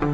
You're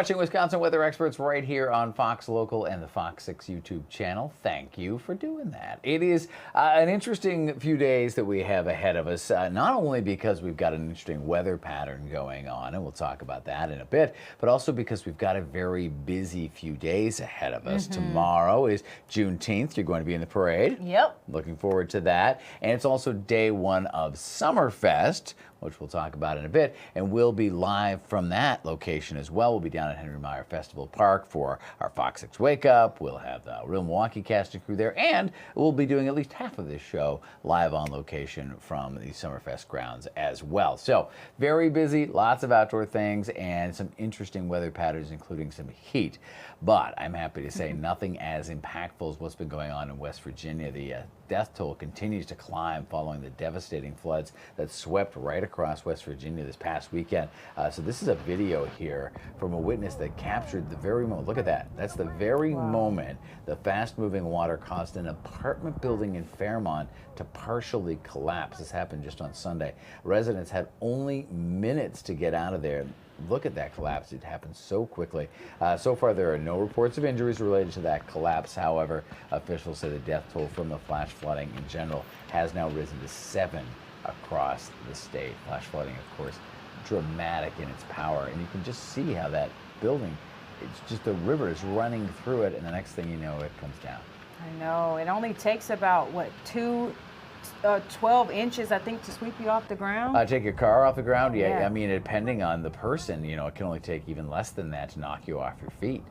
watching Wisconsin Weather Experts right here on Fox Local and the Fox 6 YouTube channel. Thank you for doing that. It is an interesting few days that we have ahead of us, not only because we've got an interesting weather pattern going on, and we'll talk about that in a bit, but also because we've got a very busy few days ahead of us. Tomorrow is Juneteenth. You're going to be in the parade. Yep. Looking forward to that. And it's also day one of Summerfest, which we'll talk about in a bit, and we'll be live from that location as well. We'll be down at Henry Meyer Festival Park for our Fox 6 Wake Up. We'll have the Real Milwaukee casting crew there, and we'll be doing at least half of this show live on location from the Summerfest grounds as well. So very busy, lots of outdoor things, and some interesting weather patterns, including some heat. But I'm happy to say nothing as impactful as what's been going on in West Virginia. The death toll continues to climb following the devastating floods that swept right across West Virginia this past weekend. So this is a video here from a witness that captured the very moment. Look at that. That's the very moment the fast-moving water caused an apartment building in Fairmont to partially collapse. This happened just on Sunday. Residents had only minutes to get out of there. Look at that collapse. It happened so quickly. So far, there are no reports of injuries related to that collapse. However, officials say the death toll from the flash flooding in general has now risen to 7 across the state. Flash flooding, of course, dramatic in its power. And you can just see how that building, it's just the river is running through it, and the next thing you know, it comes down. I know. It only takes about, what, 12 inches, I think, to sweep you off the ground. Take your car off the ground? Yeah. Yeah. I mean, depending on the person, you know, it can only take even less than that to knock you off your feet.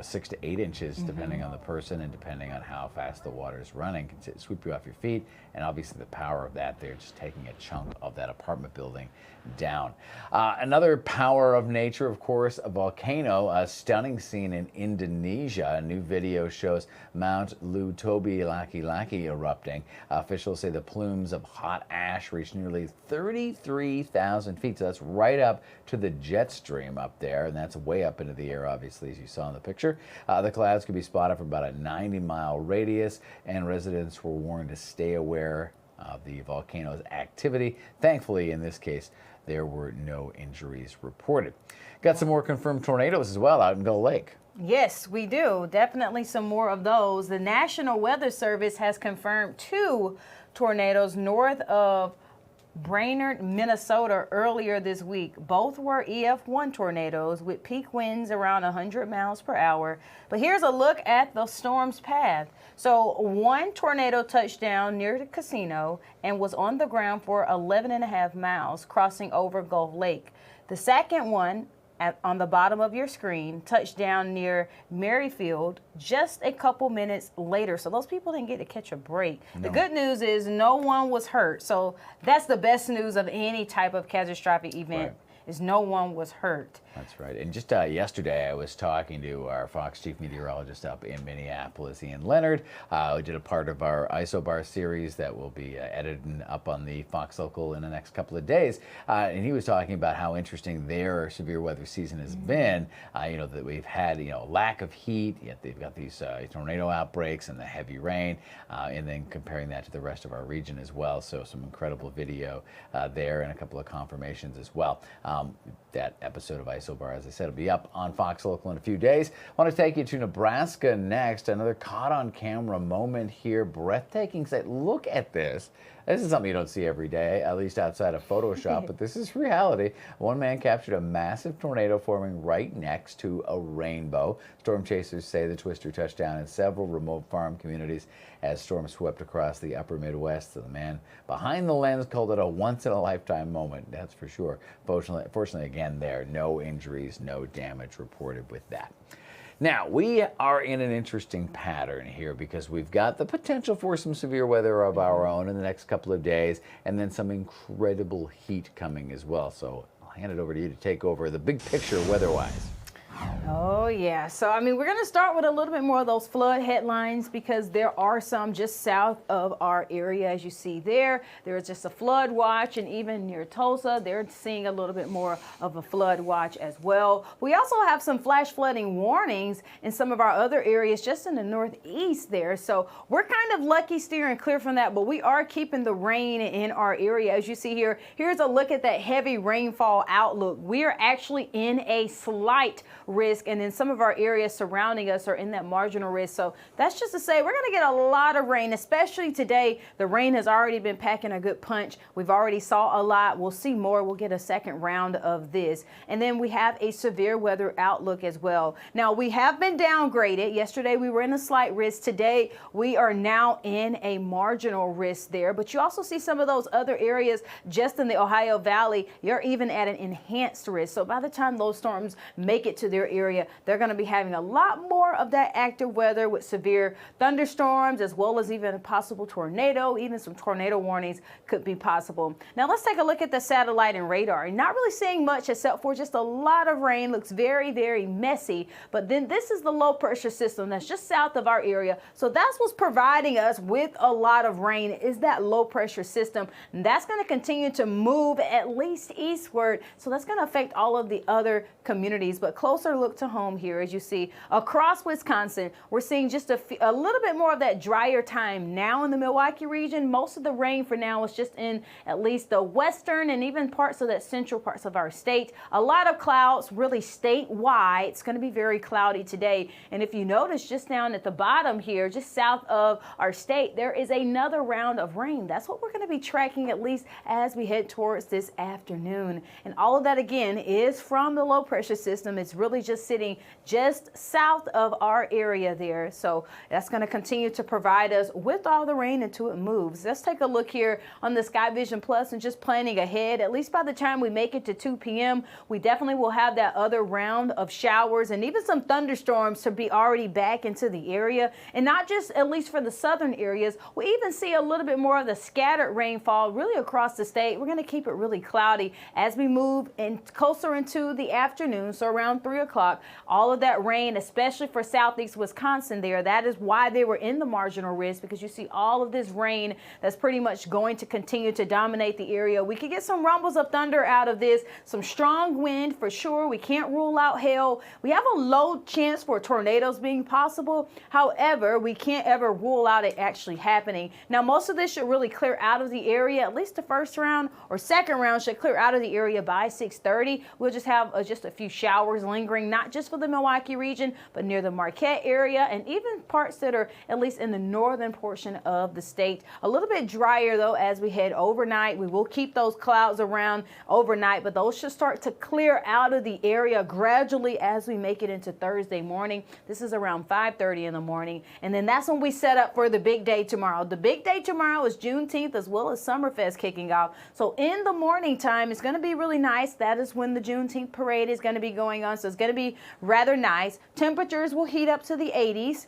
6 to 8 inches, depending on the person and depending on how fast the water is running, can sweep you off your feet. And obviously the power of that, they're just taking a chunk of that apartment building down. Another power of nature, of course, a volcano, a stunning scene in Indonesia. A new video shows Mount Lewotobi, Laki erupting. Officials say the plumes of hot ash reach nearly 33,000 feet. So that's right up to the jet stream up there, and that's way up into the air, obviously, as you saw in the picture. The clouds could be spotted from about a 90-mile radius, and residents were warned to stay aware of the volcano's activity. Thankfully, in this case, there were no injuries reported. Got some more confirmed tornadoes as well out in Gull Lake. Yes, we do. Definitely some more of those. The National Weather Service has confirmed 2 tornadoes north of Brainerd, Minnesota earlier this week. Both were EF1 tornadoes with peak winds around 100 miles per hour. But here's a look at the storm's path. So one tornado touched down near the casino and was on the ground for 11.5 miles, crossing over Gulf Lake. The second one, on the bottom of your screen, touched down near Merrifield just a couple minutes later. So those people didn't get to catch a break. No. The good news is no one was hurt. So that's the best news of any type of catastrophic event. Right. Is no one was hurt. That's right. And just yesterday, I was talking to our Fox chief meteorologist up in Minneapolis, Ian Leonard. We did a part of our ISOBAR series that will be edited up on the Fox Local in the next couple of days. And he was talking about how interesting their severe weather season has been. That we've had, lack of heat, yet they've got these tornado outbreaks and the heavy rain, and then comparing that to the rest of our region as well. So some incredible video there and a couple of confirmations as well. That episode of ISOBAR, as I said, will be up on Fox Local in a few days. I want to take you to Nebraska next. Another caught-on-camera moment here. Breathtaking sight. Look at this. This is something you don't see every day, at least outside of Photoshop, but this is reality. One man captured a massive tornado forming right next to a rainbow. Storm chasers say the twister touched down in several remote farm communities as storms swept across the upper Midwest. So the man behind the lens called it a once-in-a-lifetime moment, that's for sure. Fortunately, again, there, no injuries, no damage reported with that. Now, we are in an interesting pattern here because we've got the potential for some severe weather of our own in the next couple of days, and then some incredible heat coming as well. So I'll hand it over to you to take over the big picture weather-wise. Oh, yeah. So, I mean, we're going to start with a little bit more of those flood headlines because there are some just south of our area. As you see there, there's just a flood watch, and even near Tulsa, they're seeing a little bit more of a flood watch as well. We also have some flash flooding warnings in some of our other areas just in the northeast there. So we're kind of lucky steering clear from that, but we are keeping the rain in our area. As you see here, here's a look at that heavy rainfall outlook. We are actually in a slight risk, and then some of our areas surrounding us are in that marginal risk. So that's just to say we're going to get a lot of rain, especially today. The rain has already been packing a good punch. We've already saw a lot. We'll see more. We'll get a second round of this. And then we have a severe weather outlook as well. Now, we have been downgraded. Yesterday we were in a slight risk. Today we are now in a marginal risk there. But you also see some of those other areas just in the Ohio Valley. You're even at an enhanced risk. So by the time those storms make it to their area, they're going to be having a lot more of that active weather with severe thunderstorms, as well as even a possible tornado. Even some tornado warnings could be possible. Now let's take a look at the satellite and radar. Not really seeing much except for just a lot of rain. Looks very, very messy. But then this is the low pressure system that's just south of our area. So that's what's providing us with a lot of rain, is that low pressure system. And that's going to continue to move at least eastward. So that's going to affect all of the other communities. But closer look to home here, as you see across Wisconsin, we're seeing just a little bit more of that drier time now in the Milwaukee region. Most of the rain for now is just in at least the western and even parts of that central parts of our state. A lot of clouds really statewide. It's going to be very cloudy today. And if you notice just down at the bottom here, just south of our state, there is another round of rain. That's what we're going to be tracking at least as we head towards this afternoon. And all of that again is from the low pressure system. It's really just sitting just south of our area there. So that's going to continue to provide us with all the rain until it moves. Let's take a look here on the Sky Vision Plus and just planning ahead. At least by the time we make it to 2 p.m., we definitely will have that other round of showers and even some thunderstorms to be already back into the area. And not just at least for the southern areas, we even see a little bit more of the scattered rainfall really across the state. We're going to keep it really cloudy as we move in closer into the afternoon. So around 3 o'clock, all of that rain, especially for southeast Wisconsin there, that is why they were in the marginal risk, because you see all of this rain that's pretty much going to continue to dominate the area. We could get some rumbles of thunder out of this, some strong wind for sure. We can't rule out hail. We have a low chance for tornadoes being possible. However, we can't ever rule out it actually happening. Now, most of this should really clear out of the area. At least the first round or second round should clear out of the area by 6:30. We'll just have just a few showers lingering, not just for the Milwaukee region, but near the Marquette area and even parts that are at least in the northern portion of the state. A little bit drier though as we head overnight. We will keep those clouds around overnight, but those should start to clear out of the area gradually as we make it into Thursday morning. This is around 5:30 in the morning, and then that's when we set up for the big day tomorrow. The big day tomorrow is Juneteenth, as well as Summerfest kicking off. So in the morning time, it's going to be really nice. That is when the Juneteenth parade is going to be going on. So it's going to be rather nice. Temperatures will heat up to the 80s.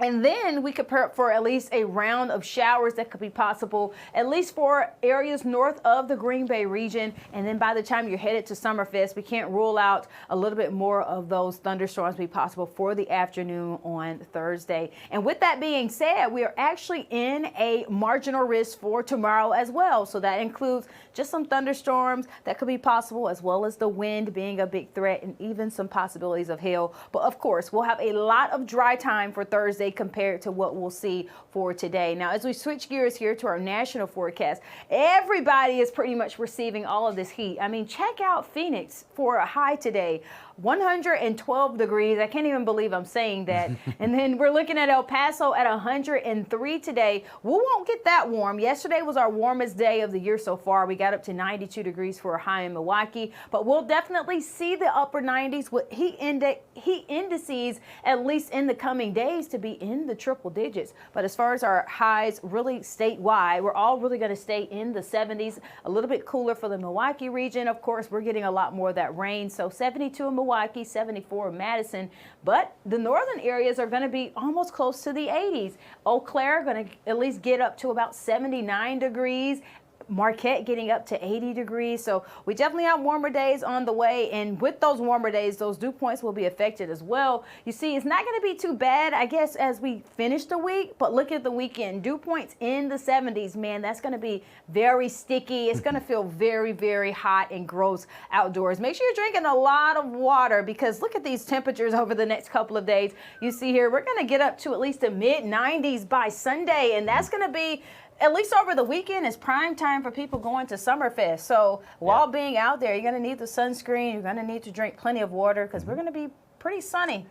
And then we could prep for at least a round of showers that could be possible, at least for areas north of the Green Bay region. And then by the time you're headed to Summerfest, we can't rule out a little bit more of those thunderstorms be possible for the afternoon on Thursday. And with that being said, we are actually in a marginal risk for tomorrow as well. So that includes just some thunderstorms that could be possible, as well as the wind being a big threat and even some possibilities of hail. But of course, we'll have a lot of dry time for Thursday compared to what we'll see for today. Now, as we switch gears here to our national forecast, everybody is pretty much receiving all of this heat. I mean, check out Phoenix for a high today. 112 degrees. I can't even believe I'm saying that. And then we're looking at El Paso at 103 today. We won't get that warm. Yesterday was our warmest day of the year so far. We got up to 92 degrees for a high in Milwaukee, but we'll definitely see the upper 90s with heat indices, at least in the coming days, to be in the triple digits. But as far as our highs really statewide, we're all really going to stay in the 70s, a little bit cooler for the Milwaukee region. Of course, we're getting a lot more of that rain. So 72 in Milwaukee, 74 in Madison, but the northern areas are going to be almost close to the 80s. Eau Claire going to at least get up to about 79 degrees. Marquette getting up to 80 degrees. So we definitely have warmer days on the way. And with those warmer days, those dew points will be affected as well. You see, it's not going to be too bad, I guess, as we finish the week. But look at the weekend. Dew points in the 70s, man. That's going to be very sticky. It's going to feel very, very hot and gross outdoors. Make sure you're drinking a lot of water, because look at these temperatures over the next couple of days. You see here, we're going to get up to at least the mid-90s by Sunday. And that's going to be, at least over the weekend, is prime time for people going to Summerfest. So while being out there, you're going to need the sunscreen. You're going to need to drink plenty of water, because we're going to be pretty sunny.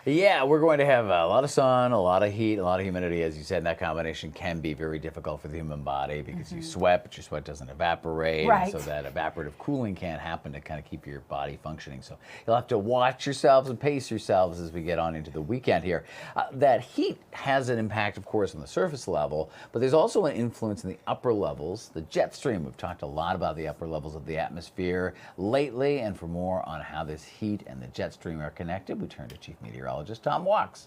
Yeah, we're going to have a lot of sun, a lot of heat, a lot of humidity, as you said, and that combination can be very difficult for the human body, because you sweat, but your sweat doesn't evaporate, Right. and so that evaporative cooling can't happen to kind of keep your body functioning. So you'll have to watch yourselves and pace yourselves as we get on into the weekend here. That heat has an impact, of course, on the surface level, but there's also an influence in the upper levels. The jet stream, we've talked a lot about the upper levels of the atmosphere lately, and for more on how this heat and the jet stream are connected, we turn to Chief Meteorologist Tom Walks.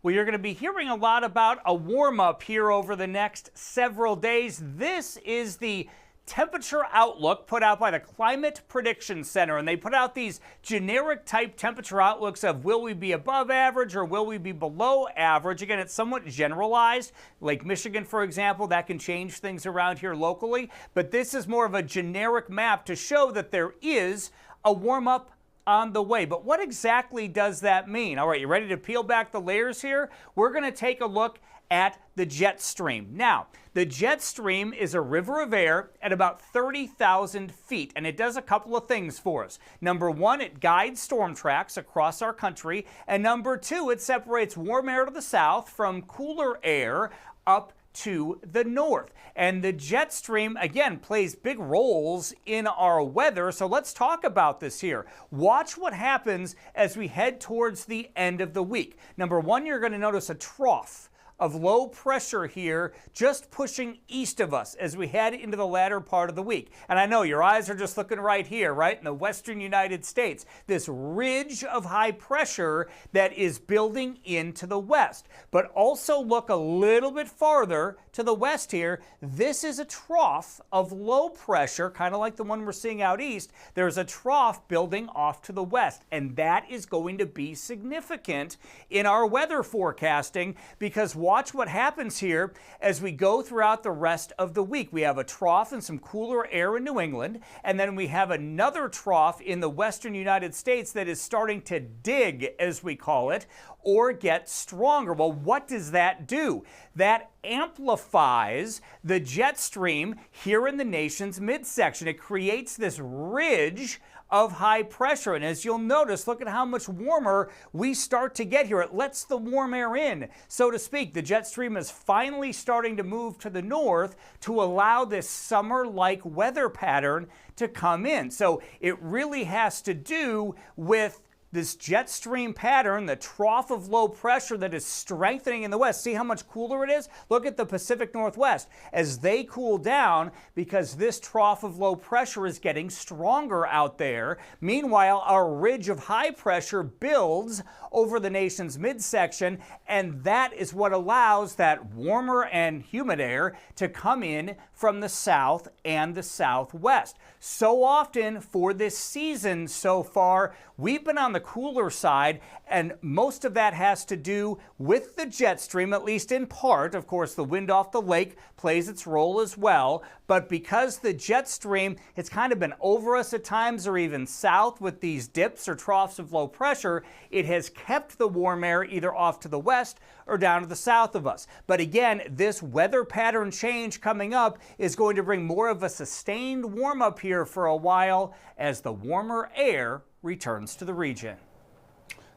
Well, you're going to be hearing a lot about a warm-up here over the next several days. This is the temperature outlook put out by the Climate Prediction Center, and they put out these generic type temperature outlooks of will we be above average or will we be below average. Again, it's somewhat generalized. Lake Michigan, for example, that can change things around here locally, but this is more of a generic map to show that there is a warm-up on the way. But what exactly does that mean? All right, you ready to peel back the layers here? We're going to take a look at the jet stream. Now, the jet stream is a river of air at about 30,000 feet, and it does a couple of things for us. Number one, it guides storm tracks across our country, and number two, it separates warm air to the south from cooler air up to the north. And the jet stream, again, plays big roles in our weather. So let's talk about this here. Watch what happens as we head towards the end of the week. Number one, you're going to notice a trough of low pressure here just pushing east of us as we head into the latter part of the week. And I know your eyes are just looking right here, right in the western United States, this ridge of high pressure that is building into the west. But also look a little bit farther to the west here. This is a trough of low pressure, kind of like the one we're seeing out east. There's a trough building off to the west, and that is going to be significant in our weather forecasting, because watch what happens here as we go throughout the rest of the week. We have a trough and some cooler air in New England, and then we have another trough in the western United States that is starting to dig, as we call it, or get stronger. Well, what does that do? That amplifies the jet stream here in the nation's midsection. It creates this ridge of high pressure. And as you'll notice, look at how much warmer we start to get here. It lets the warm air in, so to speak. The jet stream is finally starting to move to the north to allow this summer-like weather pattern to come in. So it really has to do with this jet stream pattern, the trough of low pressure that is strengthening in the west. See how much cooler it is? Look at the Pacific Northwest as they cool down, because this trough of low pressure is getting stronger out there. Meanwhile, our ridge of high pressure builds over the nation's midsection, and that is what allows that warmer and humid air to come in from the south and the southwest. So often for this season so far, we've been on the cooler side, and most of that has to do with the jet stream, at least in part. Of course, the wind off the lake plays its role as well, but because the jet stream, it's kind of been over us at times, or even south with these dips or troughs of low pressure, it has kept the warm air either off to the west or down to the south of us. But again, this weather pattern change coming up is going to bring more of a sustained warm up here for a while as the warmer air returns to the region.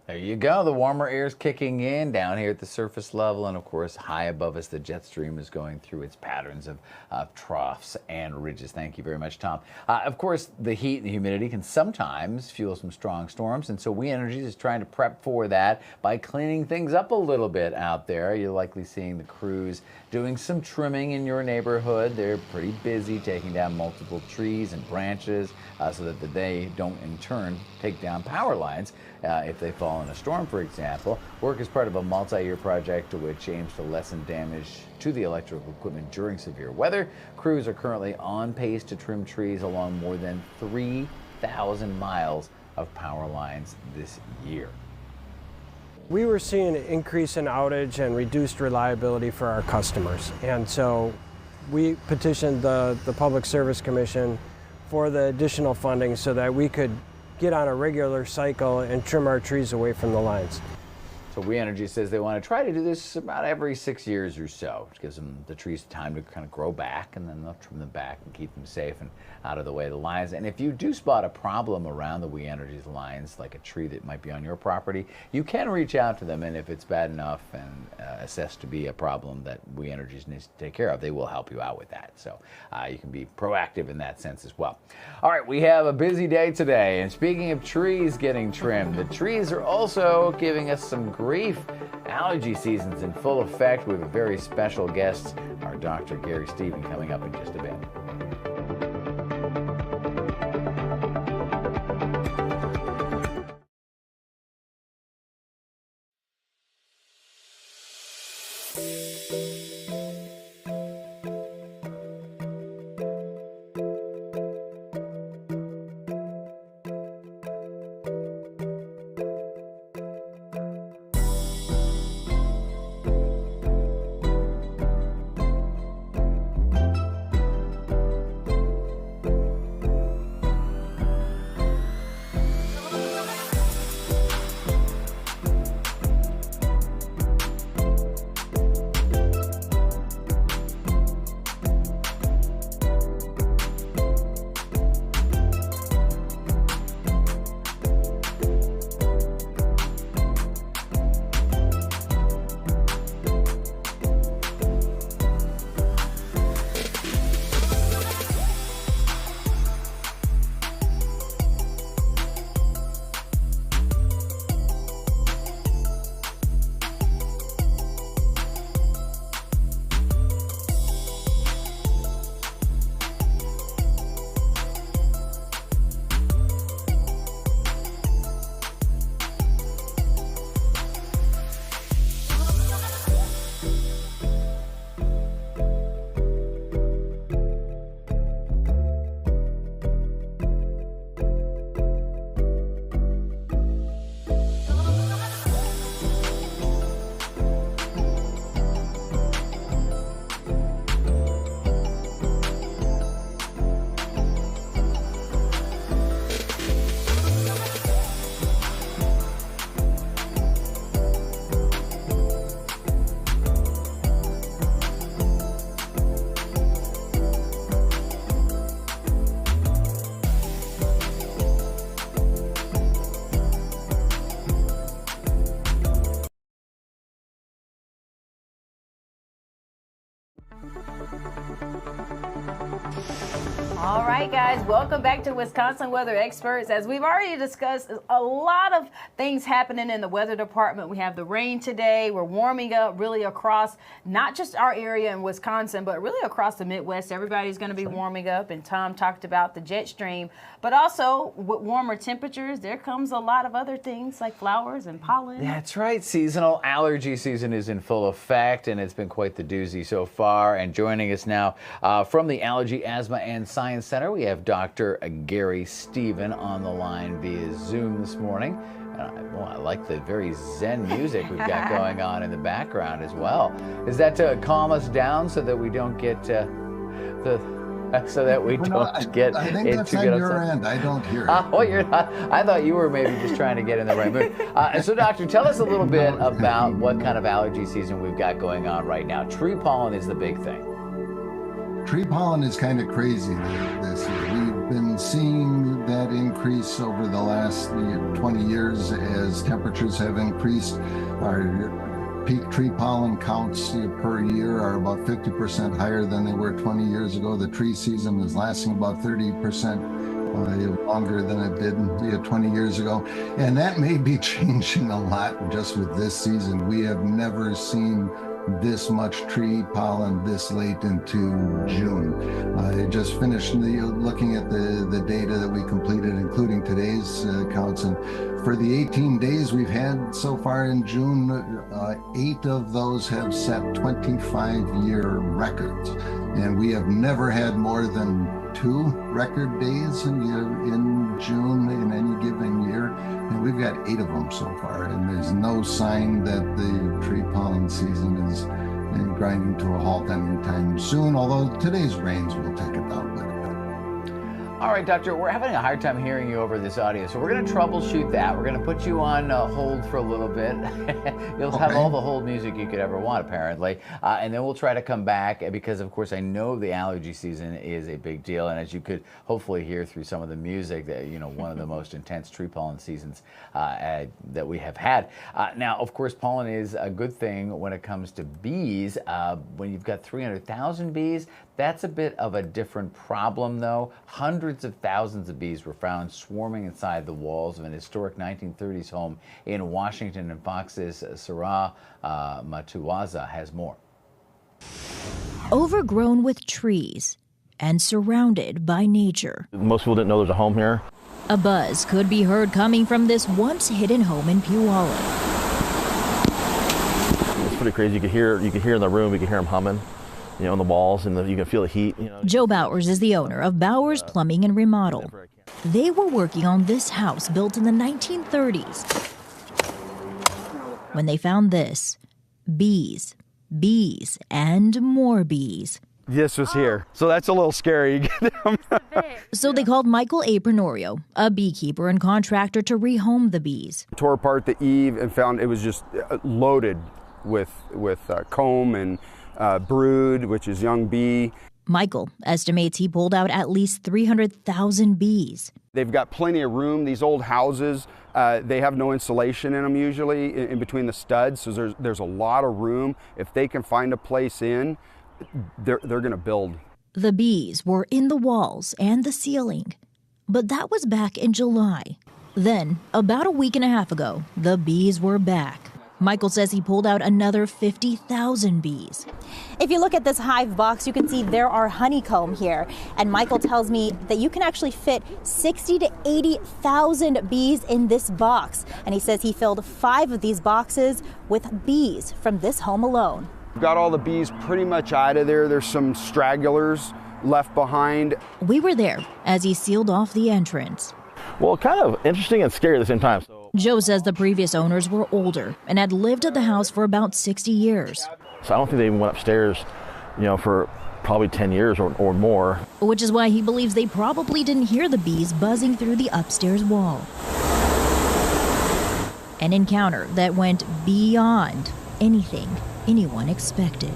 There you go. The warmer air is kicking in down here at the surface level, and of course high above us the jet stream is going through its patterns of troughs and ridges. Thank you very much, Tom. Of course, the heat and the humidity can sometimes fuel some strong storms, and so We Energy is trying to prep for that by cleaning things up a little bit out there. You're likely seeing the crews doing some trimming in your neighborhood. They're pretty busy taking down multiple trees and branches so that they don't in turn take down power lines if they fall following a storm, for example. Work is part of a multi-year project which aims to lessen damage to the electrical equipment during severe weather. Crews are currently on pace to trim trees along more than 3,000 miles of power lines this year. We were seeing an increase in outage and reduced reliability for our customers. And so we petitioned the Public Service Commission for the additional funding so that we could get on a regular cycle and trim our trees away from the lines. So We Energy says they want to try to do this about every 6 years or so, which gives them the trees time to kind of grow back, and then they'll trim them back and keep them safe and out of the way of the lines. And if you do spot a problem around the We Energy's lines, like a tree that might be on your property, you can reach out to them, and if it's bad enough and assessed to be a problem that We Energy needs to take care of, they will help you out with that. So you can be proactive in that sense as well. All right, we have a busy day today, and speaking of trees getting trimmed, the trees are also giving us some grief. Allergy season's in full effect. We have a very special guest, our Dr. Gary Stephen, coming up in just a bit. All right, guys, welcome back to Wisconsin Weather Experts. As we've already discussed, a lot of things happening in the weather department. We have the rain today. We're warming up really across not just our area in Wisconsin, but really across the Midwest. Everybody's going to be warming up, and Tom talked about the jet stream. But also, with warmer temperatures, there comes a lot of other things like flowers and pollen. That's right. Seasonal allergy season is in full effect, and it's been quite the doozy so far. And joining us now from the Allergy, Asthma, and Science Center, we have Dr. Gary Stephen on the line via Zoom this morning. I like the very zen music we've got going on in the background as well. Is that to calm us down so that we don't get I think that's on your end. I don't hear it. Oh, you're not. I thought you were maybe just trying to get in the right mood. So, doctor, tell us a little bit about what kind of allergy season we've got going on right now. Tree pollen is the big thing. Tree pollen is kind of crazy this year. We've been seeing that increase over the last 20 years as temperatures have increased. Our peak tree pollen counts per year are about 50% higher than they were 20 years ago. The tree season is lasting about 30% longer than it did 20 years ago. And that may be changing a lot just with this season. We have never seen this much tree pollen this late into June. I just finished looking at the data that we completed, including today's counts, and for the 18 days we've had so far in June, 8 of those have set 25-year records. And we have never had more than 2 record days in June in any given year. And we've got 8 of them so far. And there's no sign that the tree pollen season is grinding to a halt anytime soon, although today's rains will take it down quite a bit. All right, Doctor, we're having a hard time hearing you over this audio, so we're going to troubleshoot that. We're going to put you on hold for a little bit. You'll have all the hold music you could ever want, apparently. And then we'll try to come back because, of course, I know the allergy season is a big deal. And as you could hopefully hear through some of the music, that one of the most intense tree pollen seasons that we have had. Now, of course, pollen is a good thing when it comes to bees. When you've got 300,000 bees, that's a bit of a different problem, though. Hundreds of thousands of bees were found swarming inside the walls of an historic 1930s home in Washington, and Fox's Sarah Matuwaza has more. Overgrown with trees and surrounded by nature. Most people didn't know there's a home here. A buzz could be heard coming from this once hidden home in Puyallup. It's pretty crazy. You could hear in the room, you could hear them humming. On the walls, and you can feel the heat. Joe Bowers is the owner of Bowers Plumbing and Remodel. They were working on this house built in the 1930s when they found this: bees, bees, and more bees. This was here, so that's a little scary. So they called Michael Aprenorio, a beekeeper and contractor, to rehome the bees. Tore apart the eave and found it was just loaded with comb and brood, which is young bee. Michael estimates he pulled out at least 300,000 bees. They've got plenty of room. These old houses, they have no insulation in them usually in between the studs, so there's a lot of room. If they can find a place in, they're going to build. The bees were in the walls and the ceiling, but that was back in July. Then, about a week and a half ago, the bees were back. Michael says he pulled out another 50,000 bees. If you look at this hive box, you can see there are honeycomb here. And Michael tells me that you can actually fit 60 to 80,000 bees in this box. And he says he filled 5 of these boxes with bees from this home alone. We've got all the bees pretty much out of there. There's some stragglers left behind. We were there as he sealed off the entrance. Well, kind of interesting and scary at the same time. Joe says the previous owners were older and had lived at the house for about 60 years. So I don't think they even went upstairs, for probably 10 years or more. Which is why he believes they probably didn't hear the bees buzzing through the upstairs wall. An encounter that went beyond anything anyone expected.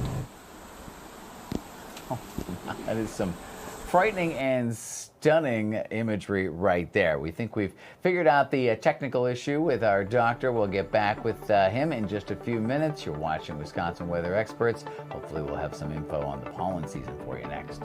Oh, that is some frightening and stunning imagery right there. We think we've figured out the technical issue with our doctor. We'll get back with him in just a few minutes. You're watching Wisconsin Weather Experts. Hopefully we'll have some info on the pollen season for you next.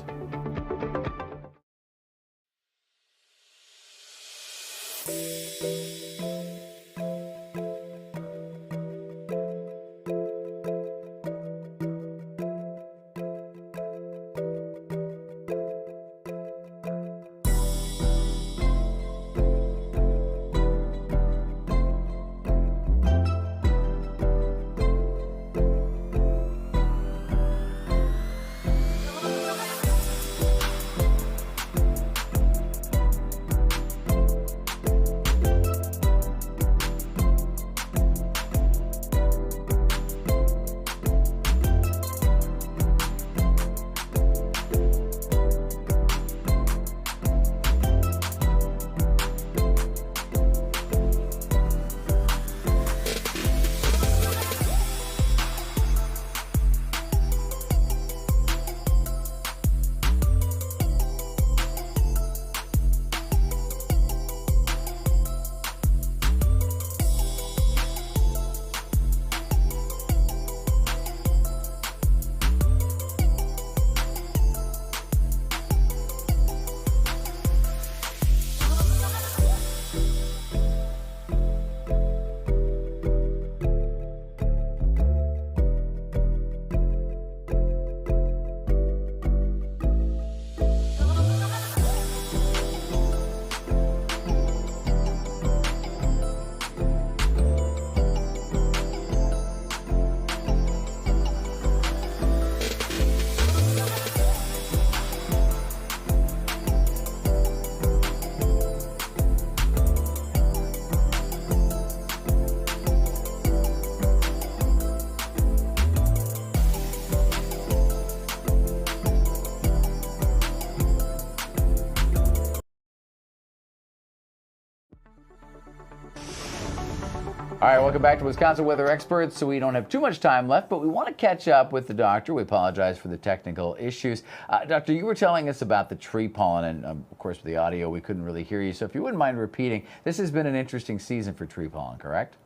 All right, welcome back to Wisconsin Weather Experts. So we don't have too much time left, but we want to catch up with the doctor. We apologize for the technical issues. Doctor, you were telling us about the tree pollen, and of course with the audio we couldn't really hear you. So if you wouldn't mind repeating, this has been an interesting season for tree pollen, correct?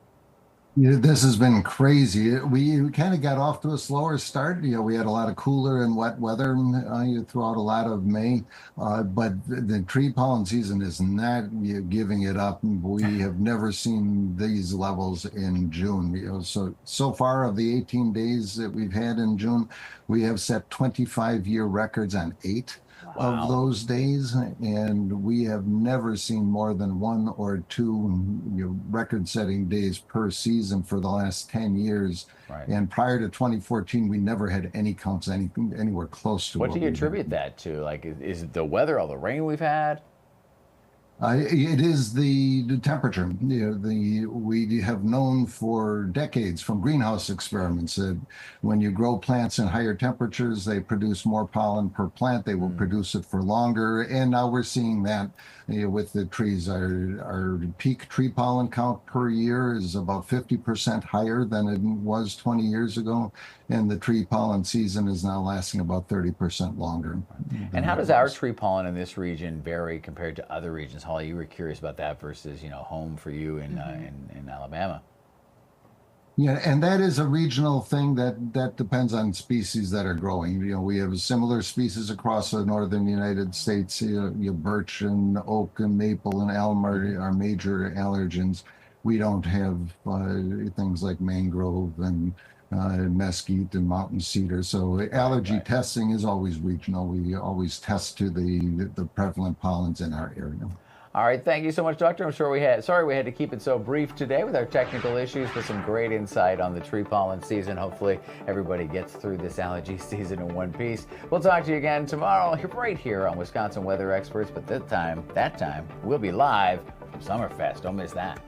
Yeah, this has been crazy. We kind of got off to a slower start. We had a lot of cooler and wet weather throughout a lot of May, but the tree pollen season is not giving it up. We have never seen these levels in June. So far of the 18 days that we've had in June, we have set 25-year records on 8 of those days, and we have never seen more than 1 or 2 record-setting days per season for the last 10 years. Right. And prior to 2014, we never had any counts anywhere close to what do you attribute that to? Like, is it the weather, all the rain we've had? It is the temperature. We have known for decades from greenhouse experiments that when you grow plants in higher temperatures, they produce more pollen per plant. They will produce it for longer. And now we're seeing that with the trees. Our peak tree pollen count per year is about 50% higher than it was 20 years ago. And the tree pollen season is now lasting about 30% longer. And how does our tree pollen in this region vary compared to other regions? Holly, you were curious about that versus, home for you in Alabama. Yeah, and that is a regional thing that depends on species that are growing. We have similar species across the northern United States. Birch and oak and maple and elm are major allergens. We don't have things like mangrove and mesquite and mountain cedar. So allergy testing is always regional. We always test to the prevalent pollens in our area. All right, thank you so much, Doctor. I'm sure we had to keep it so brief today with our technical issues, but some great insight on the tree pollen season. Hopefully everybody gets through this allergy season in one piece. We'll talk to you again tomorrow right here on Wisconsin Weather Experts, but that time, we'll be live from Summerfest. Don't miss that.